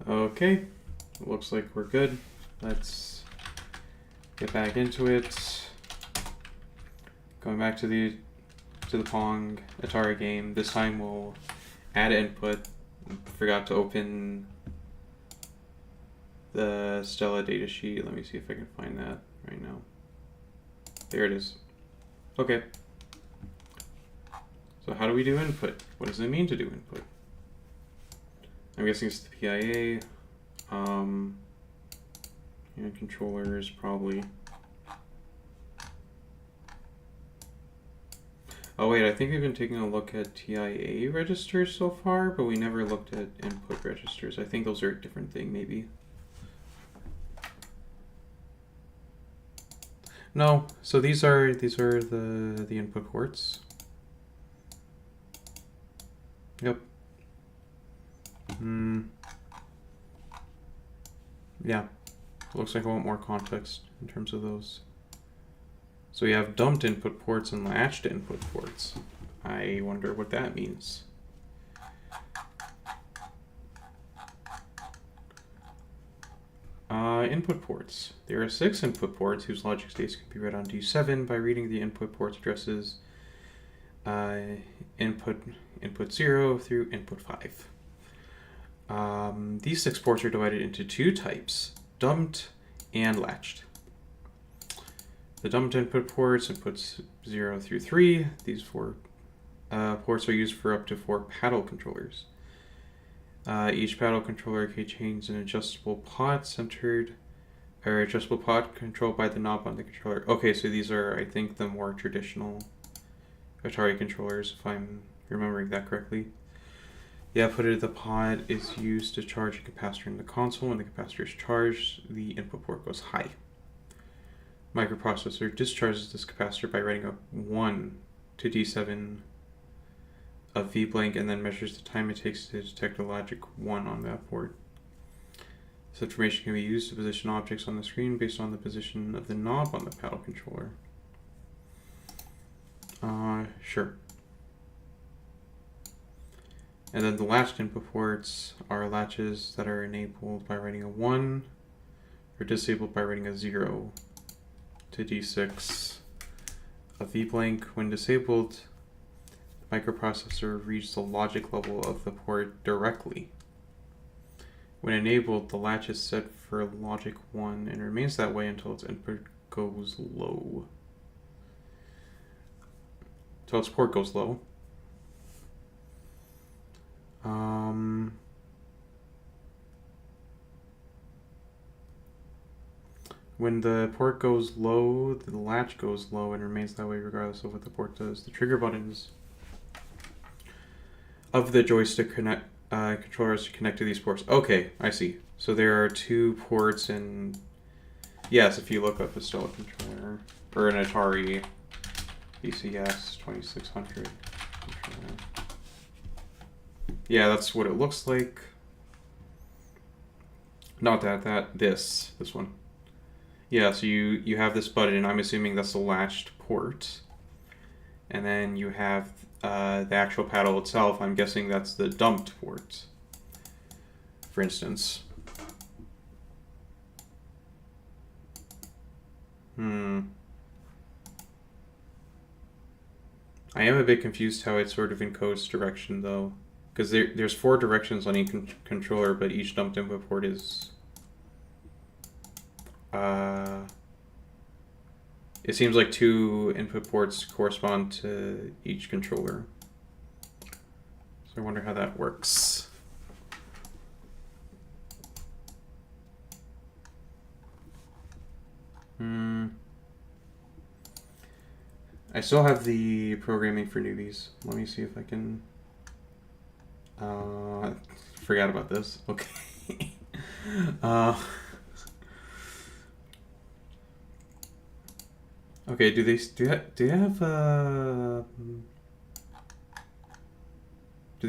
Okay, looks like we're good. Let's get back into it. Going back to the Pong Atari game. This time we'll add input. Forgot to open the Stella datasheet. Let me see if I can find that right now. There it is. Okay. So how do we do input? What does it mean to do input? I'm guessing it's the PIA. And controllers probably. Oh wait, I think we've been taking a look at TIA registers so far, but we never looked at input registers. I think those are a different thing, maybe. No, so these are the input ports. Yep. Yeah. Looks like I want more context in terms of those. So we have dumped input ports and latched input ports. I wonder what that means. Input ports. There are 6 input ports whose logic states can be read on D7 by reading the input ports addresses input 0 through input 5. These 6 ports are divided into 2 types, dumped and latched. The dumped input ports, inputs 0 through 3, these 4 ports are used for up to 4 paddle controllers. Each paddle controller contains an adjustable pod controlled by the knob on the controller. Okay, so these are, I think, the more traditional Atari controllers, if I'm remembering that correctly. The output of the pod is used to charge a capacitor in the console. When the capacitor is charged, the input port goes high. Microprocessor discharges this capacitor by writing a 1 to D7 of V-blank and then measures the time it takes to detect a logic 1 on that port. This information can be used to position objects on the screen based on the position of the knob on the paddle controller. Sure. And then the latched input ports are latches that are enabled by writing a 1 or disabled by writing a 0 to D6 of V-blank. When disabled, the microprocessor reads the logic level of the port directly. When enabled, the latch is set for logic 1 and remains that way until its input goes low. So its port goes low. When the port goes low, the latch goes low and remains that way regardless of what the port does. The trigger buttons of the joystick controllers to connect to these ports. Okay, I see. So there are 2 ports, and yes, if you look up a Stella controller or an Atari BCS 2600 controller. Yeah, that's what it looks like. Not this one. Yeah, so you have this button, I'm assuming that's the latched port. And then you have the actual paddle itself, I'm guessing that's the dumped port, for instance. I am a bit confused how it sort of encodes direction, though. Because there's 4 directions on each controller, but each dumped input port is... it seems like 2 input ports correspond to each controller. So I wonder how that works. I still have the programming for newbies. Let me see if I can... forgot about this. Okay. Okay, do they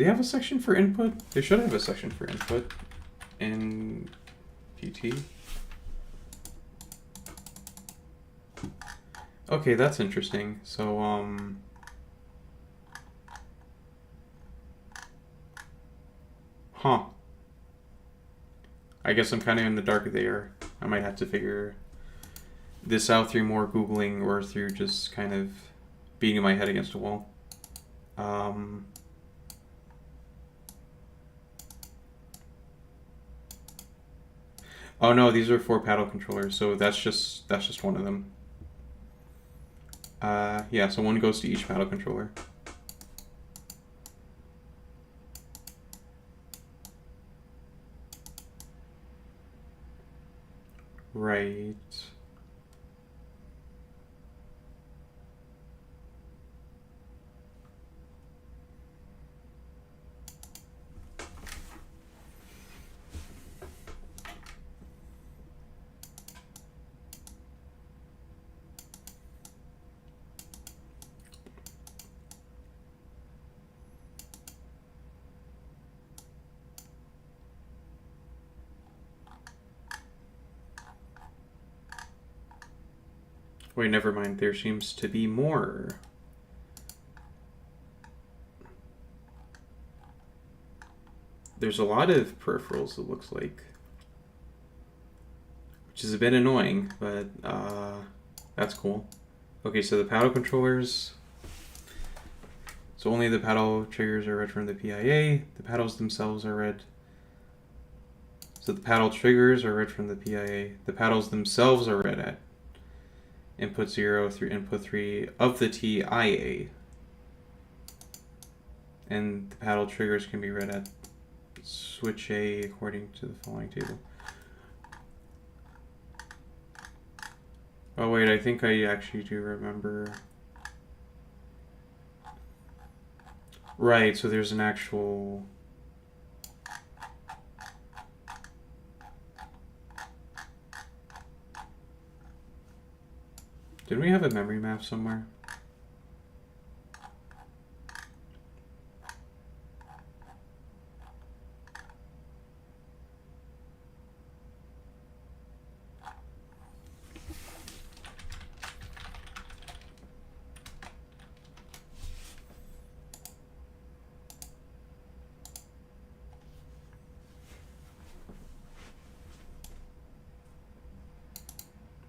have a section for input? They should have a section for input in PT. Okay, that's interesting. So huh. I guess I'm kind of in the dark there. I might have to figure this out through more Googling or through just kind of beating my head against a wall. Oh no, these are 4 paddle controllers, so that's just one of them. Yeah, so one goes to each paddle controller. Right. Wait, never mind. There seems to be more. There's a lot of peripherals, it looks like. Which is a bit annoying, but that's cool. Okay, so the paddle controllers. So only the paddle triggers are read from the PIA. The paddles themselves are read. So the paddle triggers are read from the PIA. The paddles themselves are read at input 0 through input 3 of the TIA. And the paddle triggers can be read at switch A according to the following table. Oh wait, I think I actually do remember. Right, so there's an actual... Didn't we have a memory map somewhere?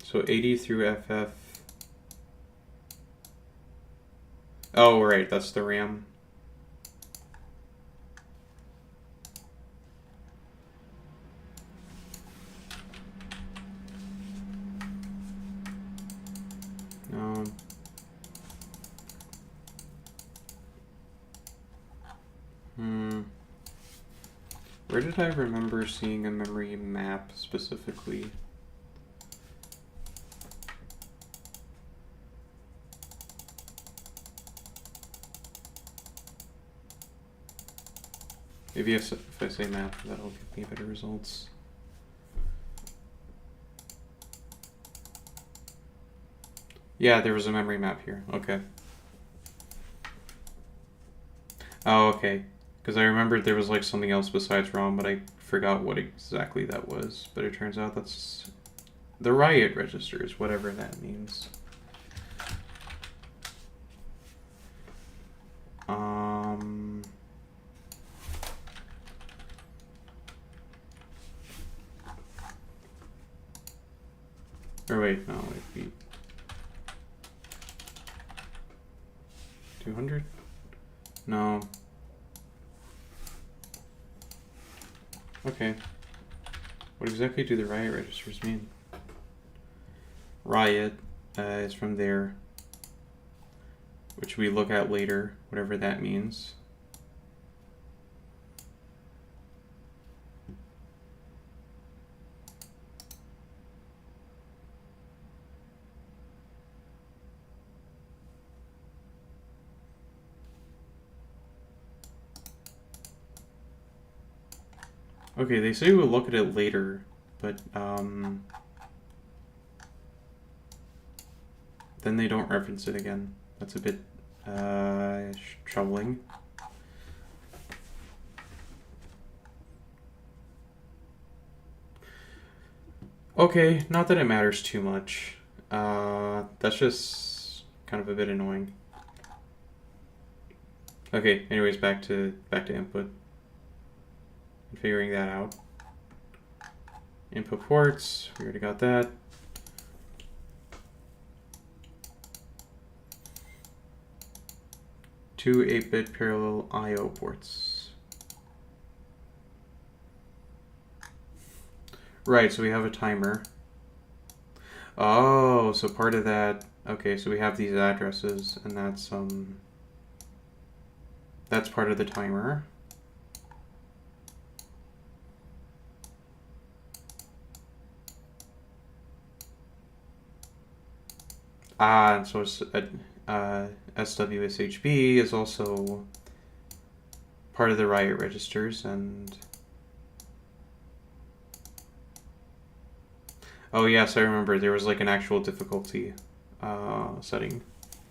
So 80 through FF. Oh, right, that's the RAM. Where did I remember seeing a memory map specifically? Maybe if I say map, that'll give me better results. Yeah, there was a memory map here. Okay. Oh, okay. Because I remembered there was like something else besides ROM, but I forgot what exactly that was. But it turns out that's the riot registers, whatever that means. Or wait, no, it'd be 200? No. Okay. What exactly do the riot registers mean? Riot is from there, which we look at later, whatever that means. Okay, they say we'll look at it later, but then they don't reference it again. That's a bit troubling. Okay, not that it matters too much. That's just kind of a bit annoying. Okay, anyways, back to input and figuring that out. input ports, we already got that. Two 8-bit parallel I/O ports. Right, so we have a timer. Oh, so part of that, okay, so we have these addresses, and that's part of the timer. And so SWSHB is also part of the riot registers, and oh yes, I remember there was like an actual difficulty setting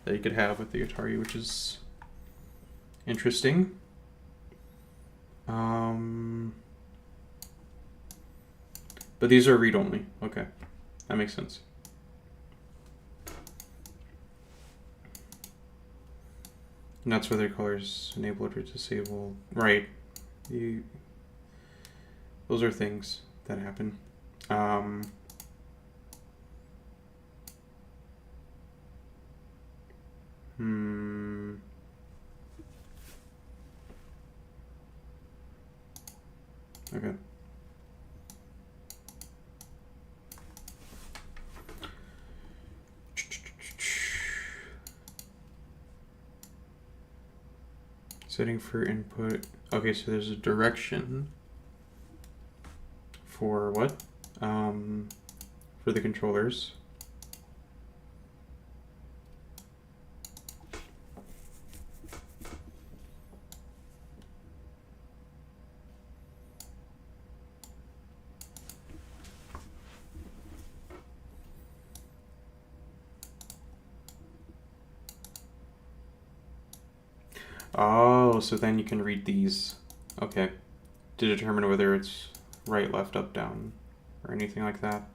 that you could have with the Atari, which is interesting. But these are read-only. Okay, that makes sense. And that's whether colors enabled or disabled. Right. Those are things that happen. Okay. Setting for input. Okay, so there's a direction for what? For the controllers. Oh, so then you can read these. Okay. To determine whether it's right, left, up, down, or anything like that.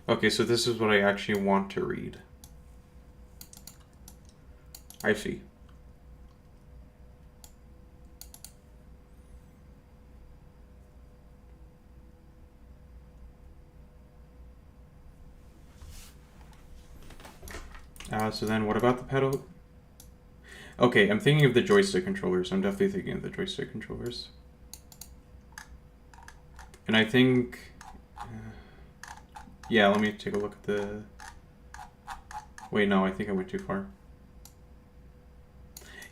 Okay, so this is what I actually want to read. I see. So then what about the pedal? Okay, I'm thinking of the joystick controllers. I'm definitely thinking of the joystick controllers. And I think... yeah, let me take a look at the... Wait, no, I think I went too far.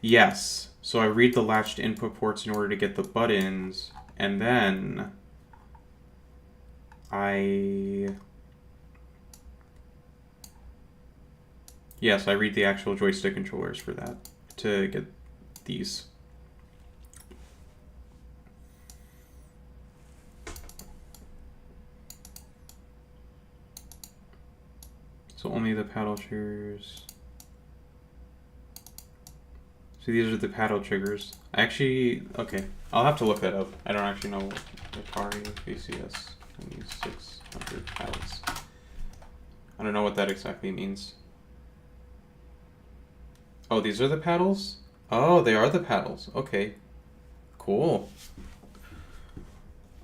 Yes, so I read the latched input ports in order to get the buttons, and then Yes, I read the actual joystick controllers for that to get these. So only the paddle triggers. So these are the paddle triggers. Okay, I'll have to look that up. I don't actually know what Atari VCS and these 600 paddles. I don't know what that exactly means. Oh, these are the paddles? Oh, they are the paddles. Okay. Cool.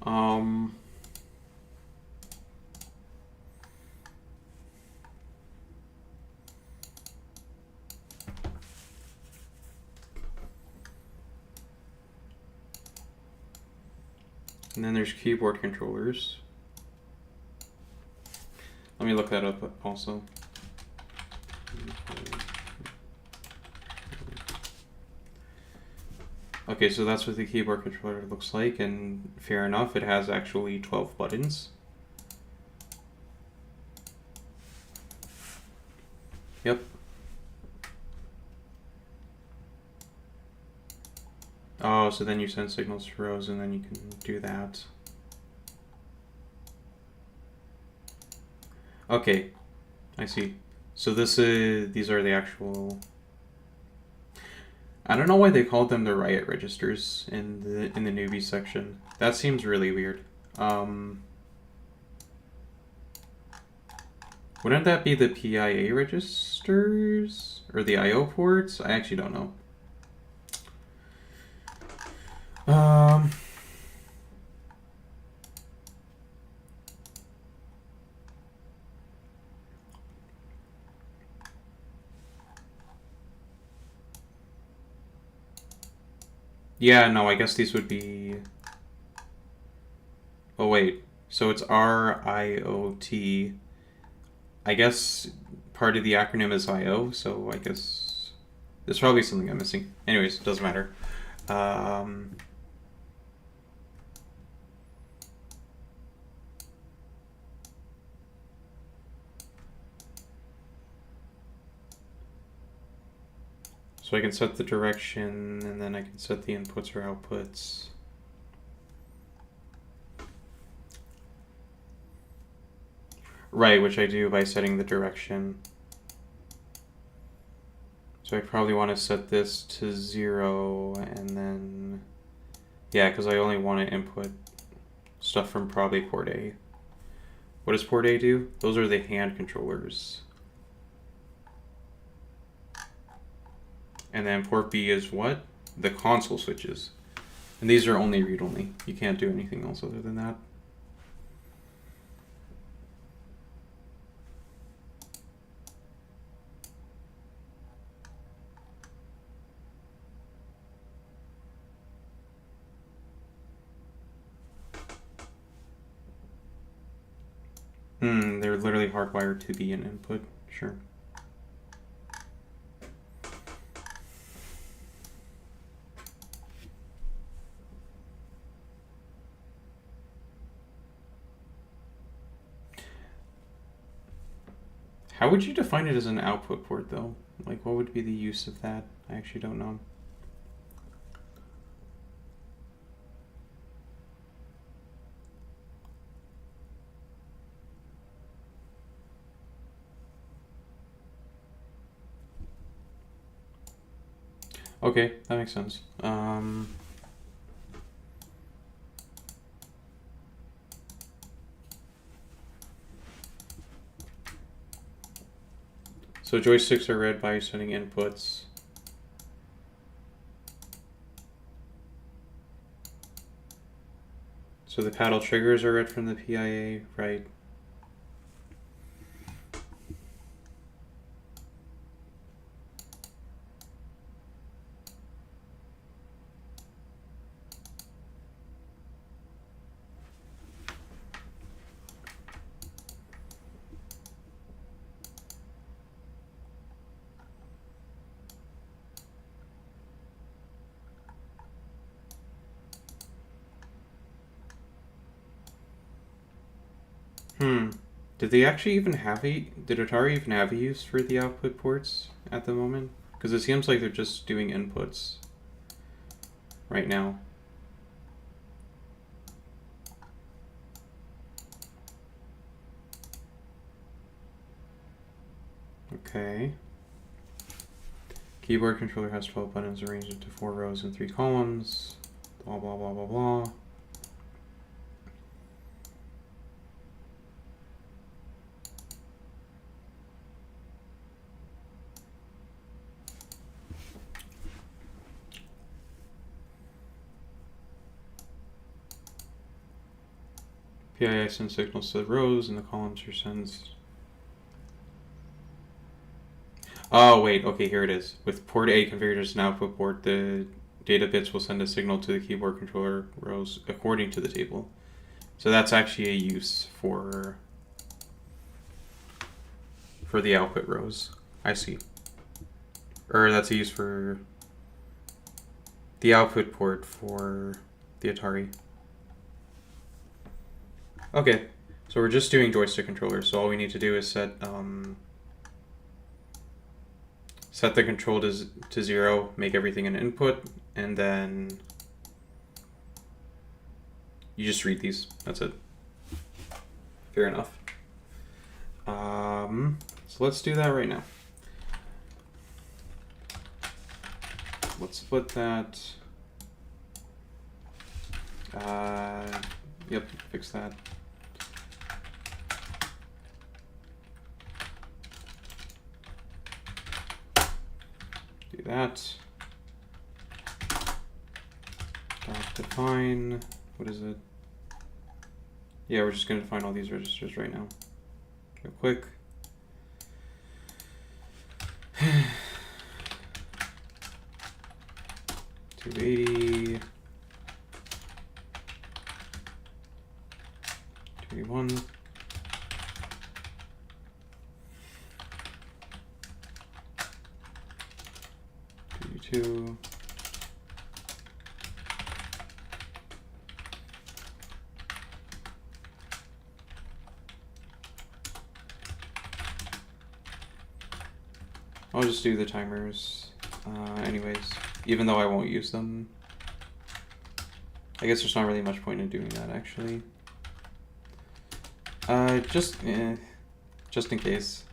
And then there's keyboard controllers. Let me look that up also. Okay, so that's what the keyboard controller looks like, and fair enough, it has actually 12 buttons. Yep. Oh, so then you send signals to rows, and then you can do that. Okay, I see. So these are the actual... I don't know why they called them the riot registers in the newbie section. That seems really weird. Wouldn't that be the PIA registers? Or the IO ports? I actually don't know. Yeah, no, I guess these would be... Oh, wait. So it's RIOT. I guess part of the acronym is IO, so I guess there's probably something I'm missing. Anyways, it doesn't matter. So I can set the direction, and then I can set the inputs or outputs. Right, which I do by setting the direction. So I probably want to set this to 0, and then... Yeah, because I only want to input stuff from probably port A. What does port A do? Those are the hand controllers. And then port B is what? The console switches. And these are only read-only. You can't do anything else other than that. They're literally hardwired to be an input. Sure. How would you define it as an output port, though? Like, what would be the use of that? I actually don't know. Okay, that makes sense. So joysticks are read by setting inputs. So the paddle triggers are read from the PIA, right? Did they actually even have did Atari even have a use for the output ports at the moment? Because it seems like they're just doing inputs right now. Okay. Keyboard controller has 12 buttons arranged into 4 rows and 3 columns. Blah, blah, blah, blah, blah. PIA sends signals to the rows and the columns are sends. Oh, wait. Okay, here it is. With port A configured as an output port, the data bits will send a signal to the keyboard controller rows according to the table. So that's actually a use for the output rows. I see. Or that's a use for the output port for the Atari. Okay, so we're just doing joystick controllers, so all we need to do is set the control to 0, make everything an input, and then you just read these. That's it. Fair enough. So let's do that right now. Let's split that. Yep, fix that. Do that. Define. What is it? Yeah, we're just going to define all these registers right now. Real quick. $280. 2. I'll just do the timers anyways, even though I won't use them. I guess there's not really much point in doing that, actually. Just in case.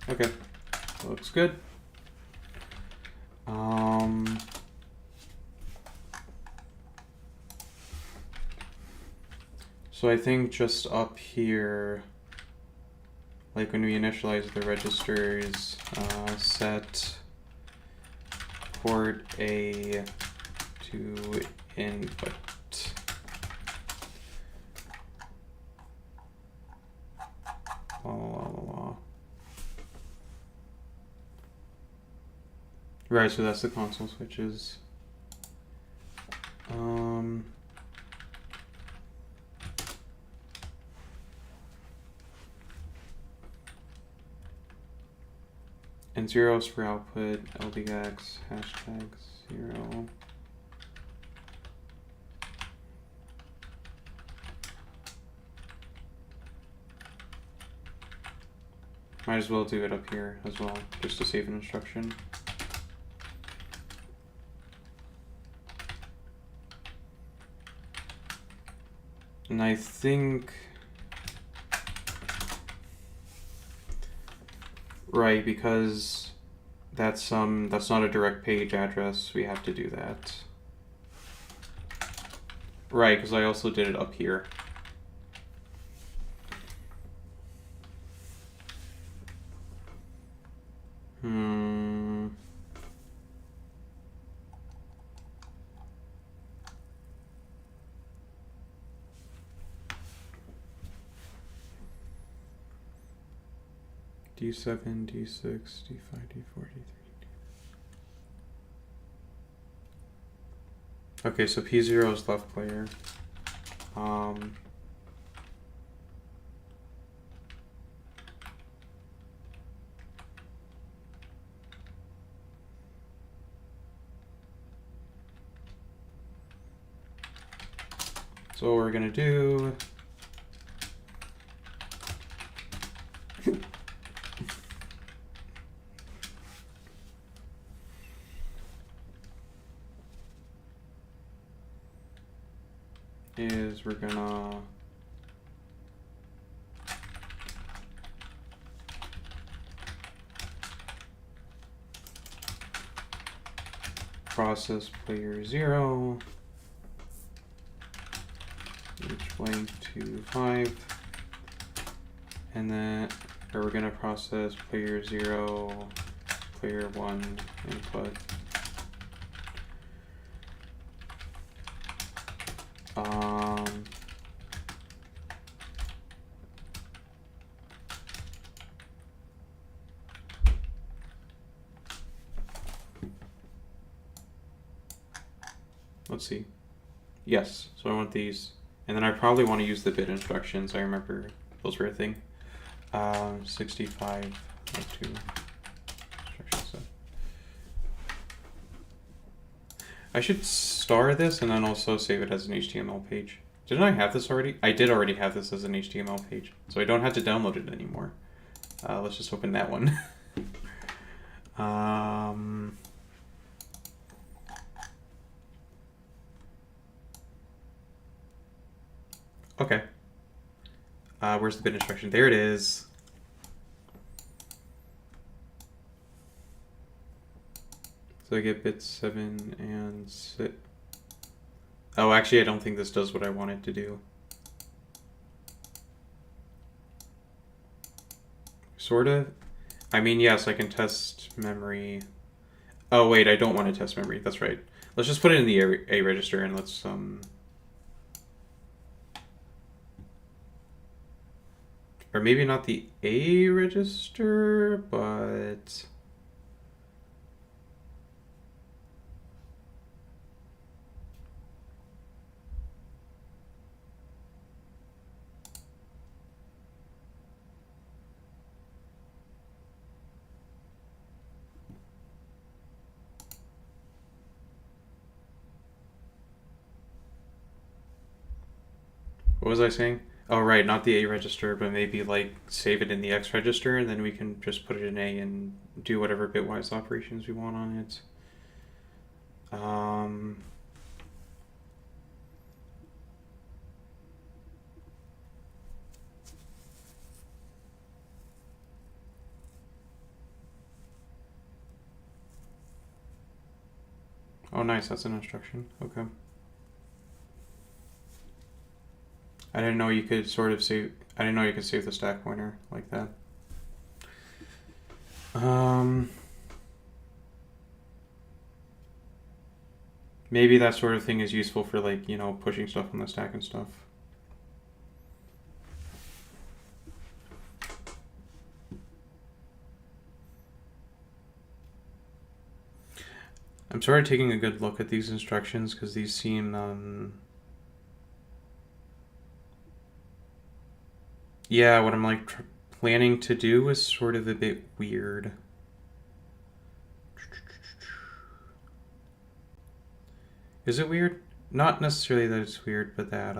Okay, looks good. So I think just up here, like when we initialize the registers, set port A to input. La, la, la, la. Right, so that's the console switches. And zeros for output, LDX, hashtag 0. Might as well do it up here as well, just to save an instruction. And I think, right, because that's not a direct page address, we have to do that. Right, because I also did it up here. D7, D6, D5, D4, D3. Okay, so P0 is left player. So what we're gonna do is we're gonna process player 0, each blank to 5, and then we're gonna process player 0, player 1 input. Let's see. Yes, so I want these. And then I probably want to use the bit instructions. I remember those were a thing. 65 2 instruction set. I should star this and then also save it as an HTML page. Didn't I have this already? I did already have this as an HTML page, so I don't have to download it anymore. Let's just open that one. Okay. Where's the bit instruction? There it is. So I get bits 7 and 6. Oh, actually, I don't think this does what I want it to do. Sort of. I mean, yes, I can test memory. Oh, wait, I don't want to test memory. That's right. Let's just put it in the A register and let's Or maybe not the A register, but... What was I saying? Oh, right, not the A register, but maybe like save it in the X register, and then we can just put it in A and do whatever bitwise operations we want on it. Oh, nice, that's an instruction. Okay. I didn't know you could sort of save. I didn't know you could save the stack pointer like that. Maybe that sort of thing is useful for like, you know, pushing stuff on the stack and stuff. I'm sort of taking a good look at these instructions because these seem, yeah, what I'm like planning to do is sort of a bit weird. Is it weird? Not necessarily that it's weird, but that,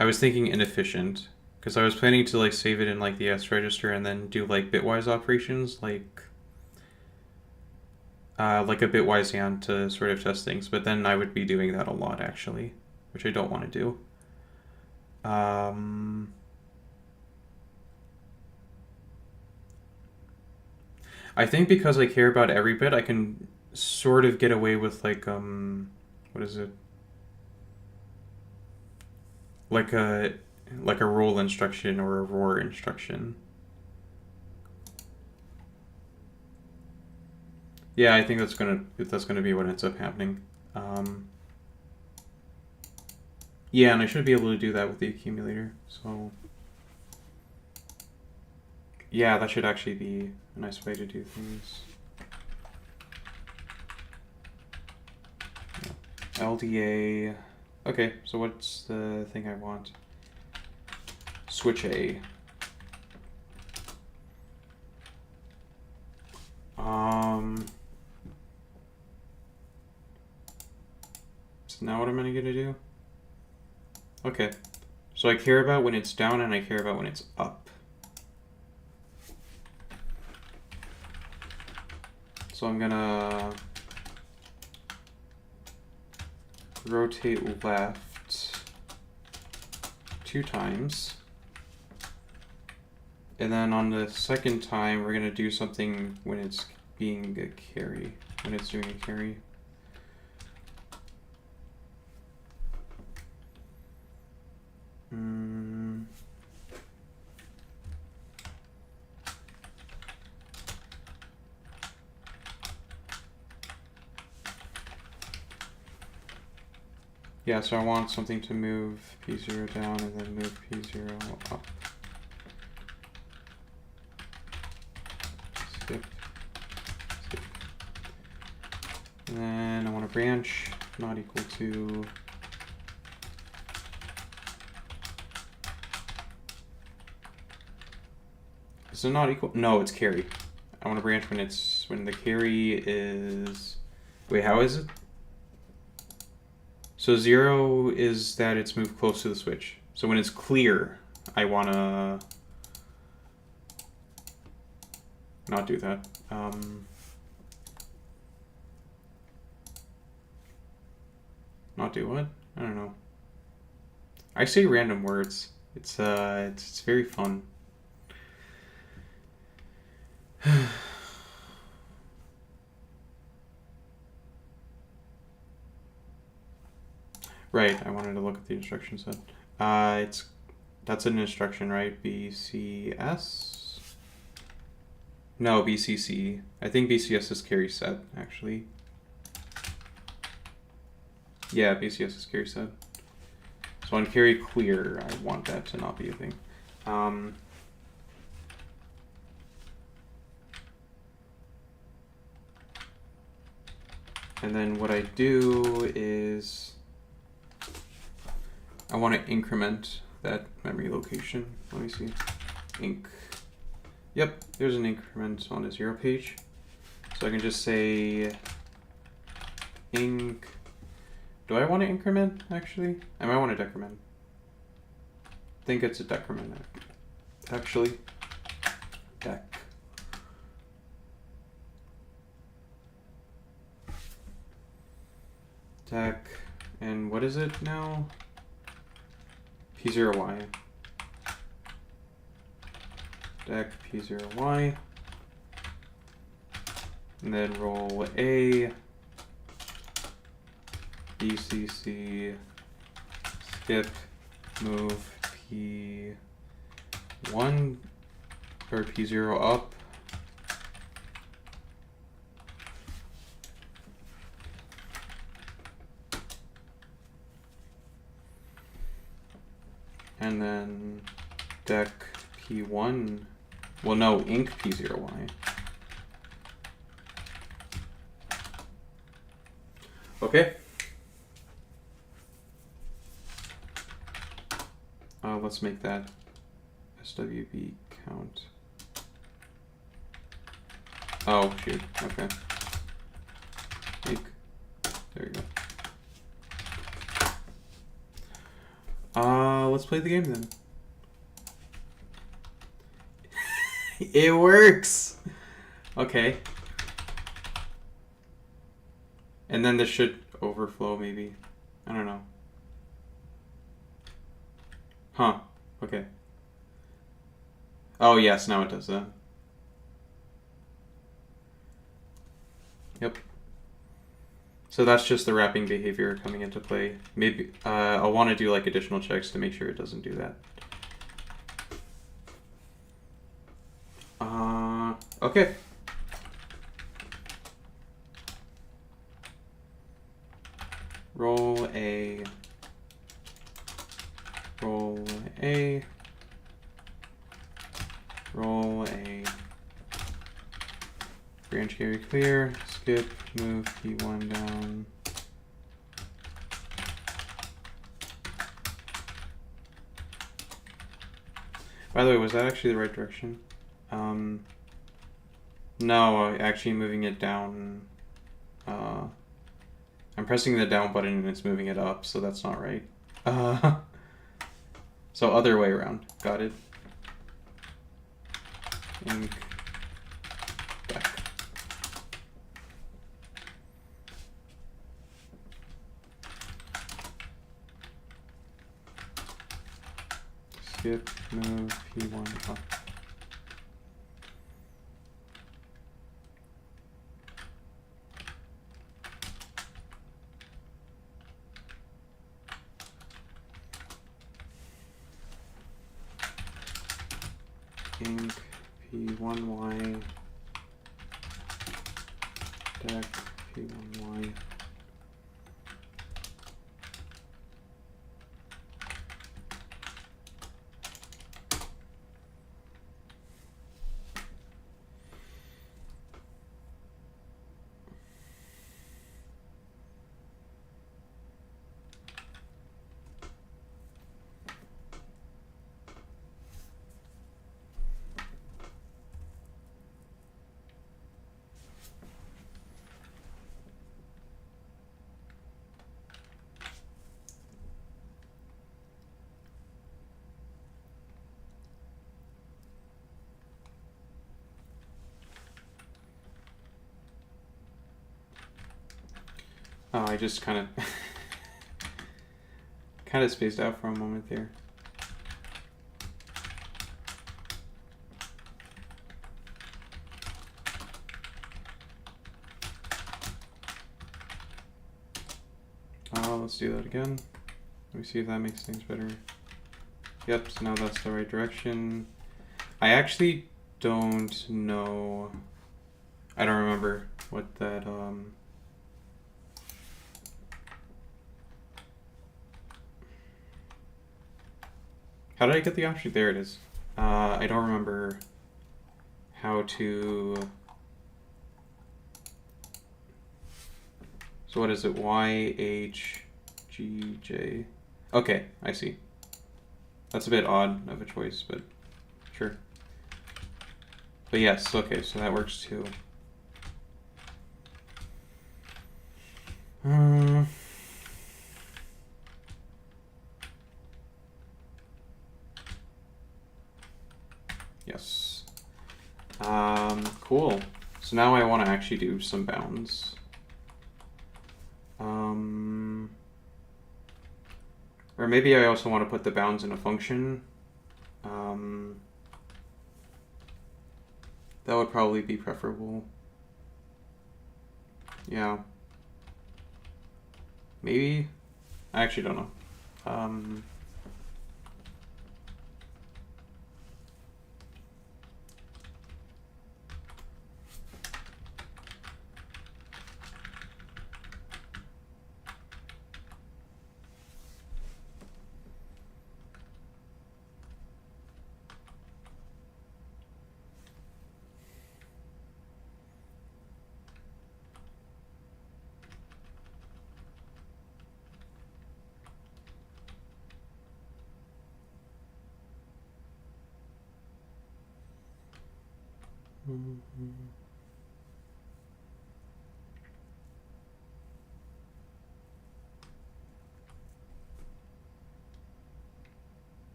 I was thinking inefficient. Because I was planning to like save it in like the S register and then do like bitwise operations, like a bitwise hand to sort of test things. But then I would be doing that a lot actually, which I don't want to do. I think because I care about every bit, I can sort of get away with like what is it? Like a roll instruction or a roar instruction. Yeah, I think that's gonna be what ends up happening. Yeah, and I should be able to do that with the accumulator. So yeah, that should actually be a nice way to do things. LDA. Okay, so what's the thing I want? Switch A. So now what am I gonna do? Okay, so I care about when it's down and I care about when it's up. So I'm gonna rotate left 2 times. And then on the second time, we're gonna do something when it's being a carry, when it's doing a carry. Yeah, so I want something to move P0 down and then move P0 up. Skip. Skip. And then I want a branch not equal to is it not equal? No, it's carry. I want a branch when the carry is wait, how is it? So 0 is that it's moved close to the switch. So when it's clear, I want to not do that. Not do what? I don't know. I say random words. It's very fun. Right, I wanted to look at the instruction set. That's an instruction, right? BCS? No, BCC. I think BCS is carry set, actually. Yeah, BCS is carry set. So on carry clear, I want that to not be a thing. And then what I do is I want to increment that memory location. Let me see. Inc. Yep, there's an increment on the 0 page. So I can just say inc. Do I want to increment, actually? I might want to decrement. I think it's a decrement, actually. Dec. Dec. And what is it now? P0y. Dec P0y. And then roll A. BCC. Skip. Move P1 or P0 up. And then dec P1. Well, no, inc P0y. Okay. Let's make that SWB count. Oh, shoot. Okay. Make. There you go. Let's play the game then. It works! Okay. And then this should overflow, maybe. I don't know. Huh. Okay. Oh, yes, now it does that. Yep. So that's just the wrapping behavior coming into play. Maybe I'll want to do like additional checks to make sure it doesn't do that. Okay. Roll A. Roll A. Roll A. Branch carry clear. Skip. Move P1 down. By the way, was that actually the right direction? No, actually moving it down. I'm pressing the down button and it's moving it up, so that's not right. So other way around. Got it. Inc. Back. Skip, move P1 up. Inc. P1y. Dec P1y. Oh, I just kind of spaced out for a moment there. Let's do that again. Let me see if that makes things better. Yep, so now that's the right direction. I actually don't know. I don't remember what that How did I get the option? There it is. I don't remember how to... So what is it? Y, H, G, J. Okay, I see. That's a bit odd of a choice, but sure. But yes, okay, so that works too. Yes. Cool. So now I want to actually do some bounds. Or maybe I also want to put the bounds in a function. That would probably be preferable. Yeah. Maybe? I actually don't know.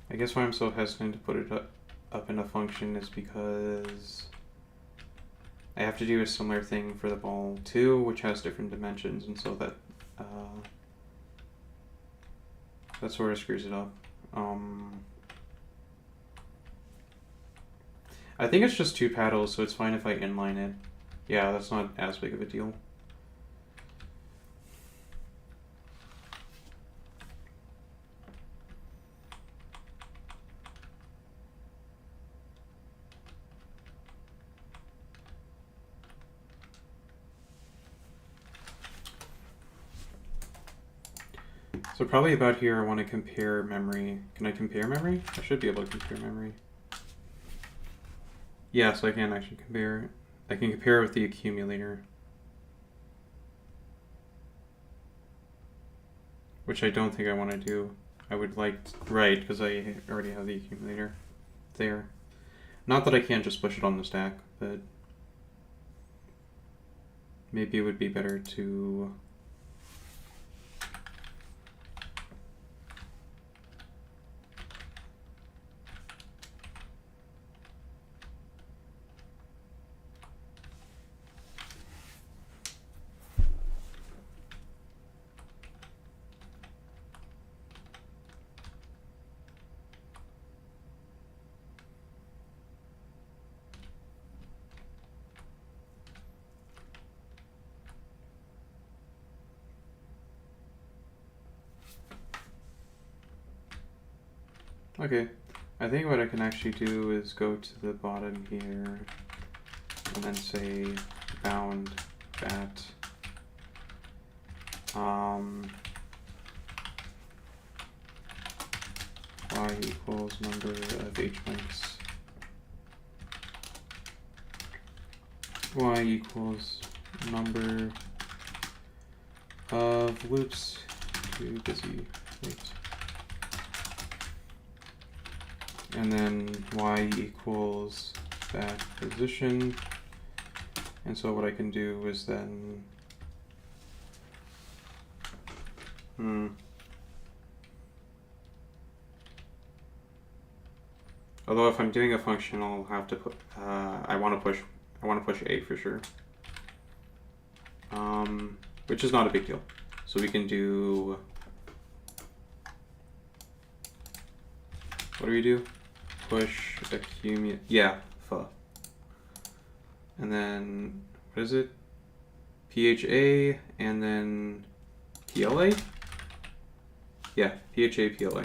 I guess why I'm so hesitant to put it up in a function is because I have to do a similar thing for the ball too, which has different dimensions, and so that sort of screws it up. I think it's just two paddles, so it's fine if I inline it. Yeah, that's not as big of a deal. So probably about here I want to compare memory. Can I compare memory? I should be able to compare memory. Yeah, so I can actually compare. I can compare with the accumulator. Which I don't think I want to do. I would like, right, because I already have the accumulator there. Not that I can't just push it on the stack, but maybe it would be better to... Okay, I think what I can actually do is go to the bottom here and then say bound that y equals number of h lengths, y equals number of loops to busy loops. And then y equals that position. And so what I can do is then although if I'm doing a function, I'll have to put I want to push a for sure. Which is not a big deal. So we can do, what do we do? Push accumulate, yeah, pha. And then, what is it? PHA, and then PLA? Yeah, PHA, PLA.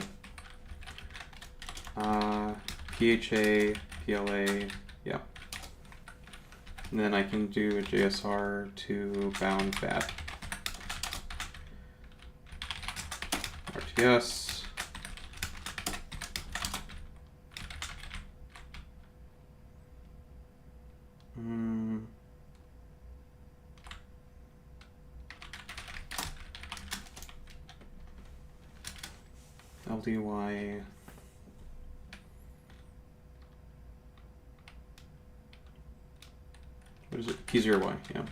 PHA, PLA, yeah. And then I can do a JSR to bound that. RTS. LDY. What is it? P0Y, yeah.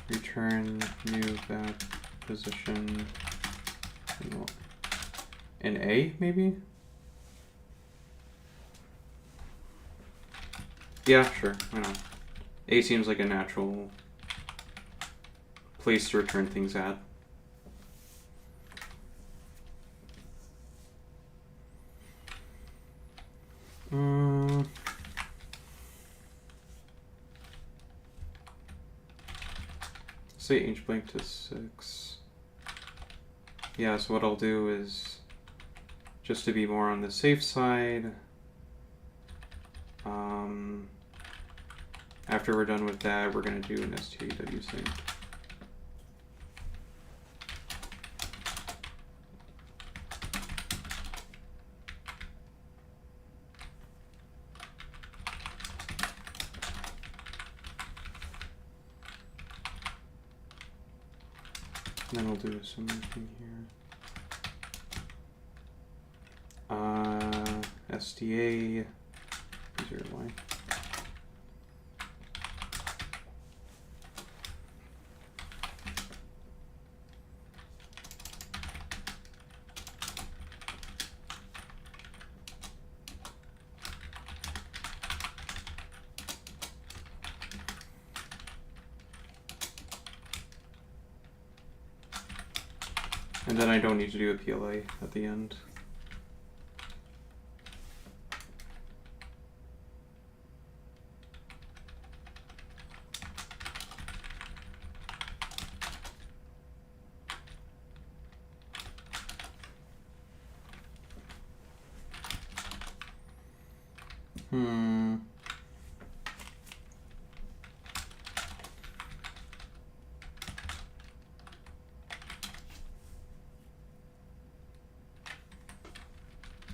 Return new that position in A, maybe? Yeah, sure, why not? A seems like a natural place to return things at. Say H blank to 6. Yeah, so what I'll do is, just to be more on the safe side, after we're done with that, we're going to do an STAW sync. And then we'll do a similar thing here. SDA 0Y. And then I don't need to do a PLA at the end.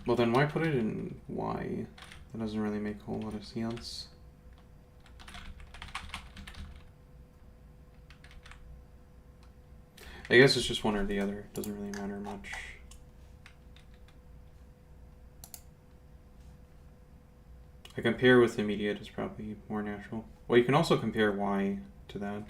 Well, then why put it in Y? That doesn't really make a whole lot of sense. I guess it's just one or the other. It doesn't really matter much. I compare with immediate is probably more natural. Well, you can also compare Y to that.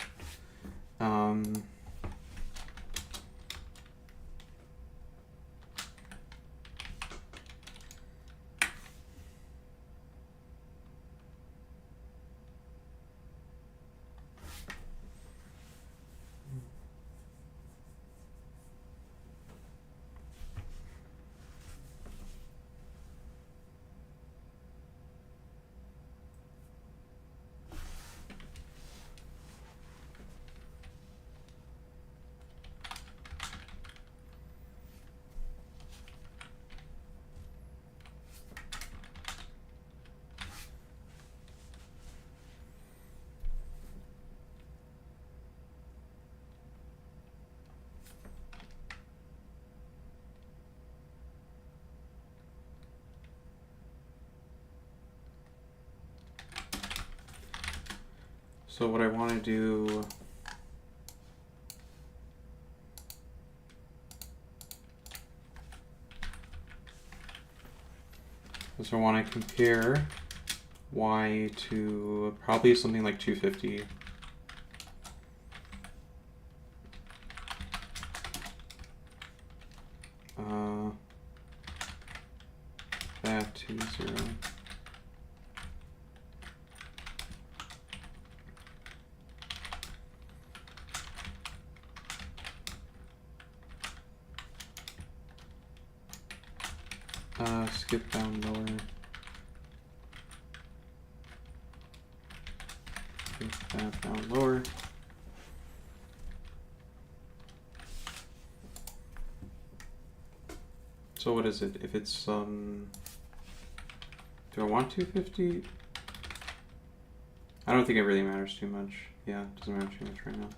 So what I want to do is I want to compare Y to probably something like 250. That to 0. Skip down lower. Skip that down lower. So what is it? If it's do I want 250? I don't think it really matters too much. Yeah, it doesn't matter too much right now.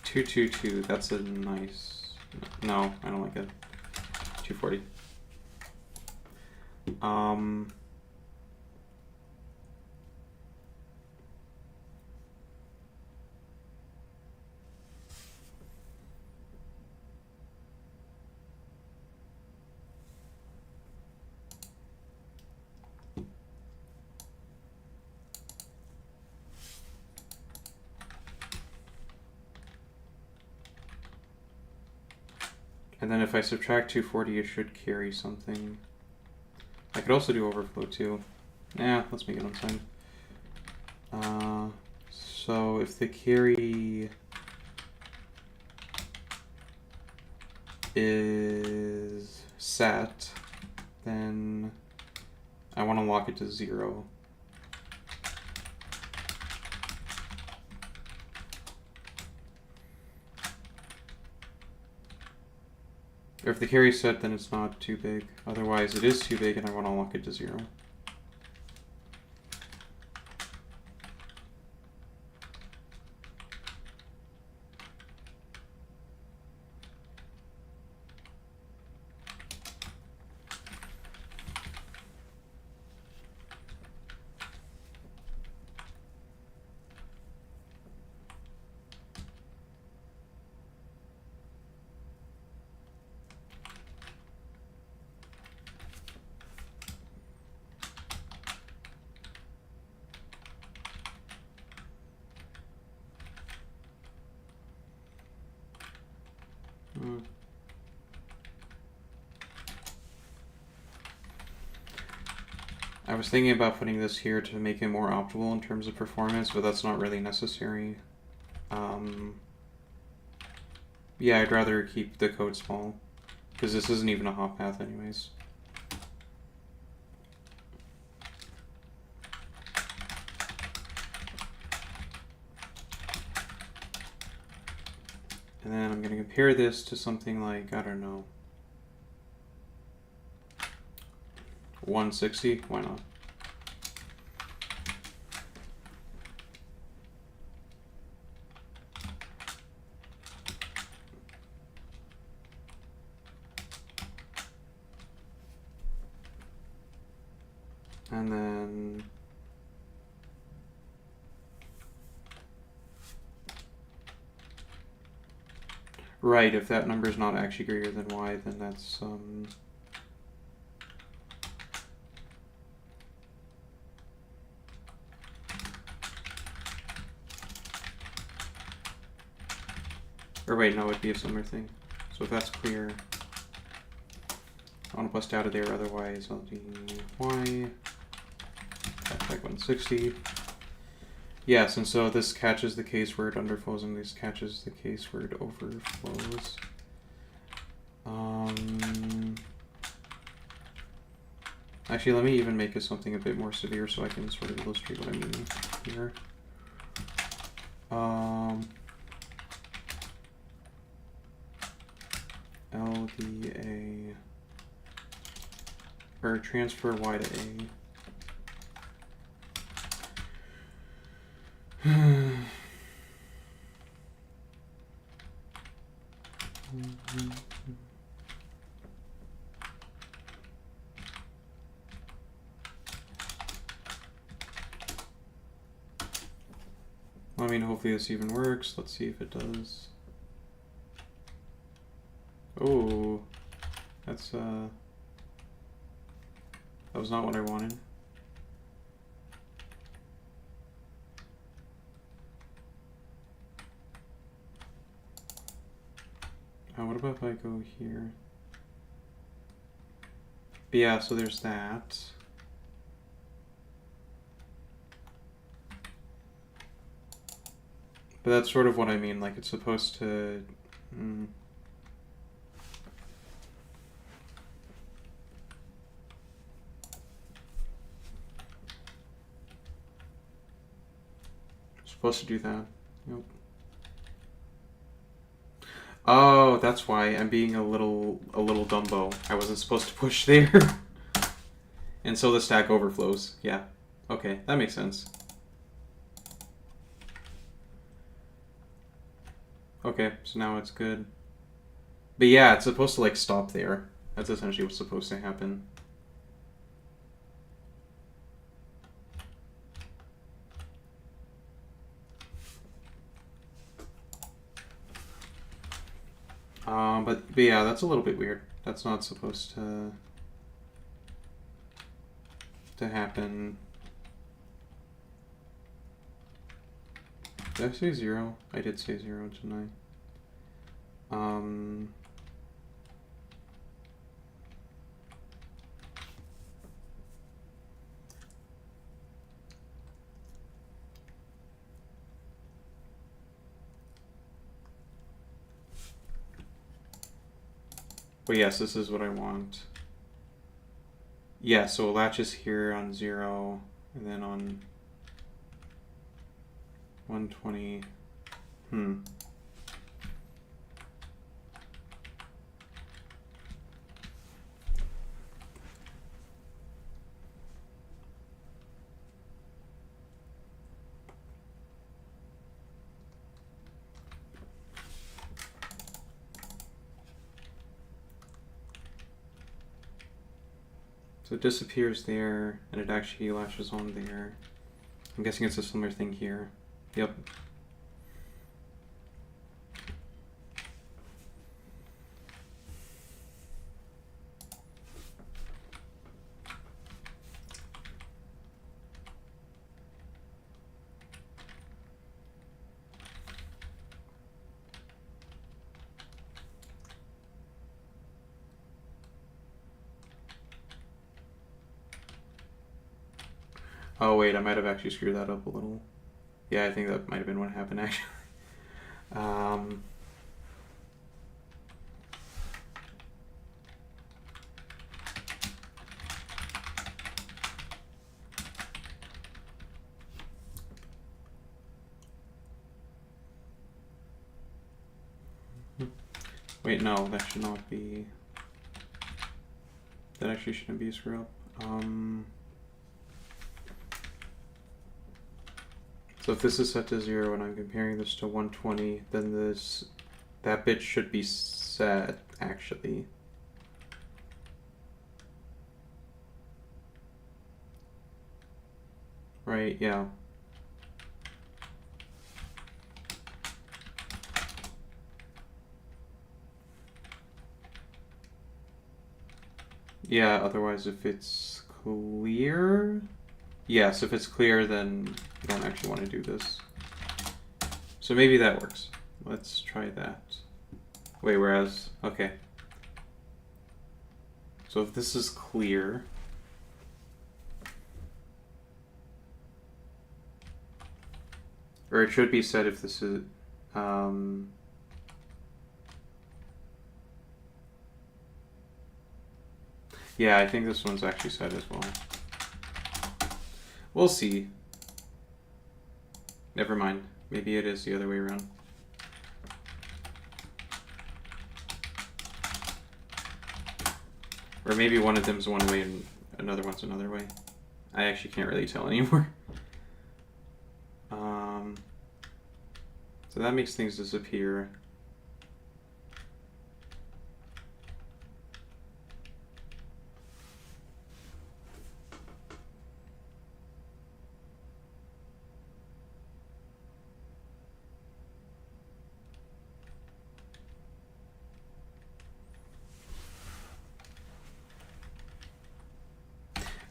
222, that's a nice... No, I don't like it. 240. And then if I subtract 240, it should carry something. I could also do overflow too. Yeah, let's make it unsigned. So if the carry is set, then I want to lock it to 0. Or if the carry is set, then it's not too big. Otherwise, it is too big, and I want to lock it to 0. I was thinking about putting this here to make it more optimal in terms of performance, but that's not really necessary. Yeah, I'd rather keep the code small, because this isn't even a hop path anyways. And then I'm going to compare this to something like, I don't know, 160, why not? And then right, if that number is not actually greater than y, then that's or wait, no, it'd be a similar thing. So if that's clear, I want to bust out of there, otherwise I'll do y, like 160. Yes, and so this catches the case where it underflows, and this catches the case where it overflows. Actually, let me even make it something a bit more severe so I can sort of illustrate what I mean here. LDA, or transfer y to a. I mean, hopefully this even works. Let's see if it does. Oh, that's that was not what I wanted. What about if I go here? But yeah, so there's that. But that's sort of what I mean, like it's supposed to... supposed to do that. Yep. Oh, that's why I'm being a little Dumbo. I wasn't supposed to push there. And so the stack overflows. Yeah. Okay, that makes sense. Okay, so now it's good. But yeah, it's supposed to like stop there. That's essentially what's supposed to happen. But yeah, that's a little bit weird. That's not supposed to happen. Did I say 0? I did say 0 tonight. But yes, this is what I want. Yeah, so it latches here on 0, and then on 120. So it disappears there, and it actually latches on there. I'm guessing it's a similar thing here. Yep. Oh wait, I might have actually screwed that up a little. Yeah, I think that might have been what happened actually. Wait, no, that should not be. That actually shouldn't be a screw up. So if this is set to 0 and I'm comparing this to 120, then that bit should be set actually. Right, yeah. Yeah, otherwise if it's clear... Yes, if it's clear, then you don't actually want to do this. So maybe that works. Let's try that. Wait, whereas... Okay. So if this is clear... Or it should be set if this is... Yeah, I think this one's actually set as well. We'll see. Never mind. Maybe it is the other way around. Or maybe one of them's one way and another one's another way. I actually can't really tell anymore. So that makes things disappear.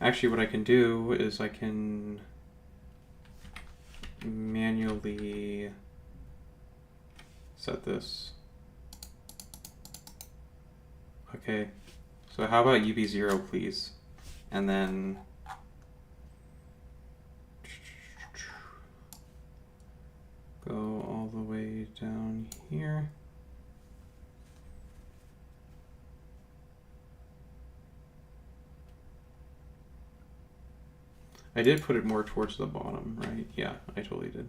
Actually, what I can do is I can manually set this. Okay, so how about UB0, please? And then go all the way down here. I did put it more towards the bottom, right? Yeah, I totally did.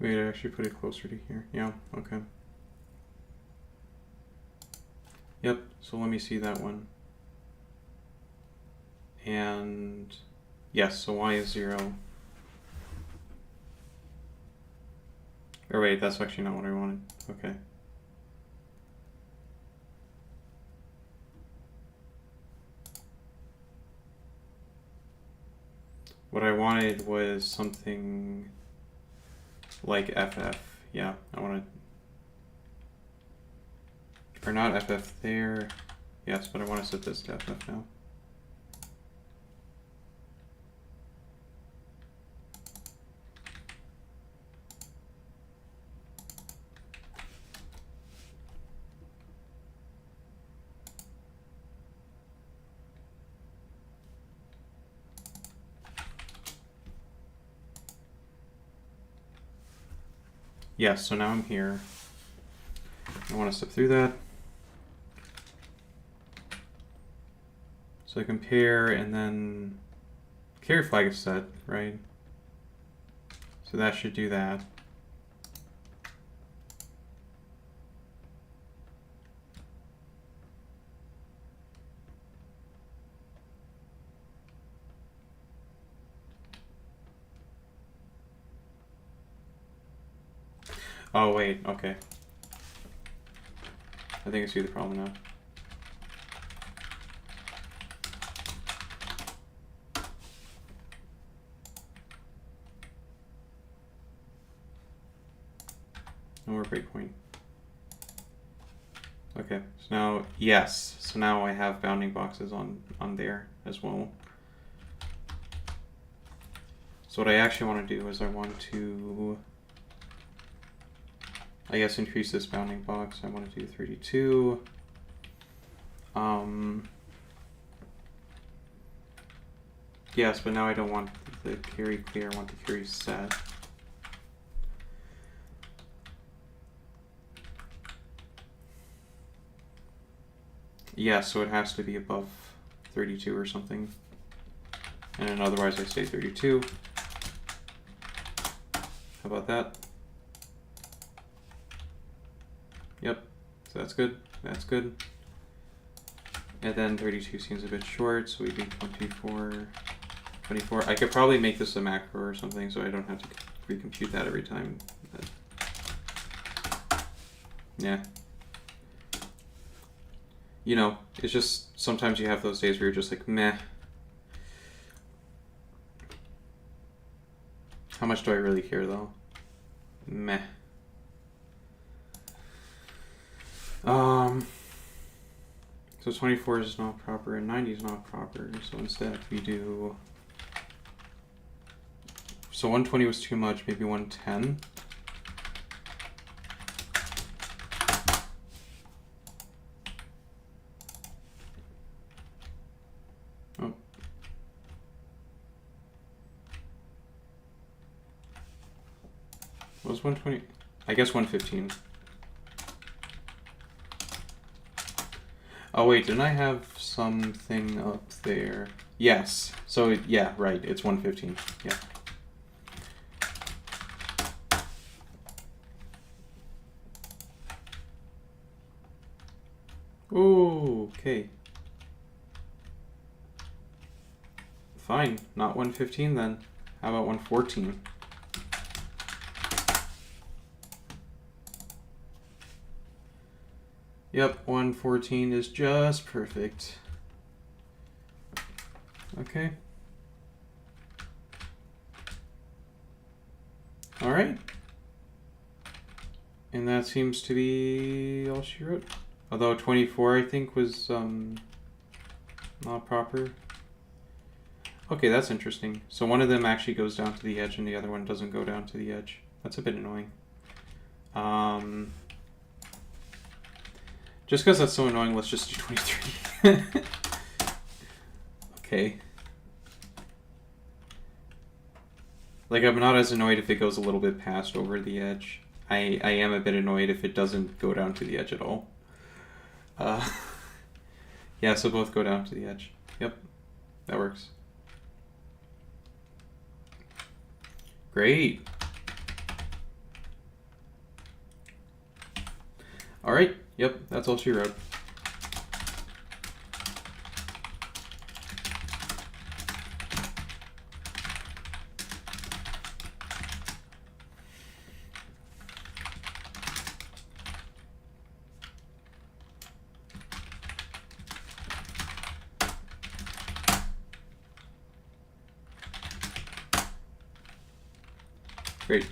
Wait, I actually put it closer to here. Yeah, okay. Yep, so let me see that one. And yes, so y is 0. Or wait, that's actually not what I wanted. Okay. What I wanted was something like FF. Yeah, I wanted... Or not FF there. Yes, but I want to set this to FF now. Yes, so now I'm here. I want to step through that. So I compare, and then carry flag is set, right? So that should do that. Oh wait, okay. I think I see the problem now. No more breakpoint. Okay, so now, yes. So now I have bounding boxes on there as well. So what I actually want to do is I want to, I guess, increase this bounding box. I want to do 32. Yes, but now I don't want the carry clear, I want the carry set. Yeah, so it has to be above 32 or something. And then otherwise I stay 32. How about that? Yep, so that's good, that's good. And then 32 seems a bit short, so we do 24. I could probably make this a macro or something so I don't have to recompute that every time. But yeah. You know, it's just sometimes you have those days where you're just like, meh. How much do I really care though? Meh. So 24 is not proper and 90 is not proper. So instead we do, so 120 was too much, maybe 110. Oh. What was 120? I guess 115. Oh wait, didn't I have something up there? Yes. So yeah, right. It's 115. Yeah. Ooh, okay. Fine. Not 115 then. How about 114? Yep, 114 is just perfect. Okay. All right. And that seems to be all she wrote. Although 24, I think, was not proper. Okay, that's interesting. So one of them actually goes down to the edge and the other one doesn't go down to the edge. That's a bit annoying. Just because that's so annoying, let's just do 23. Okay. Like, I'm not as annoyed if it goes a little bit past over the edge. I am a bit annoyed if it doesn't go down to the edge at all. Yeah, so both go down to the edge. Yep, that works. Great. All right. Yep, that's all she wrote. Great.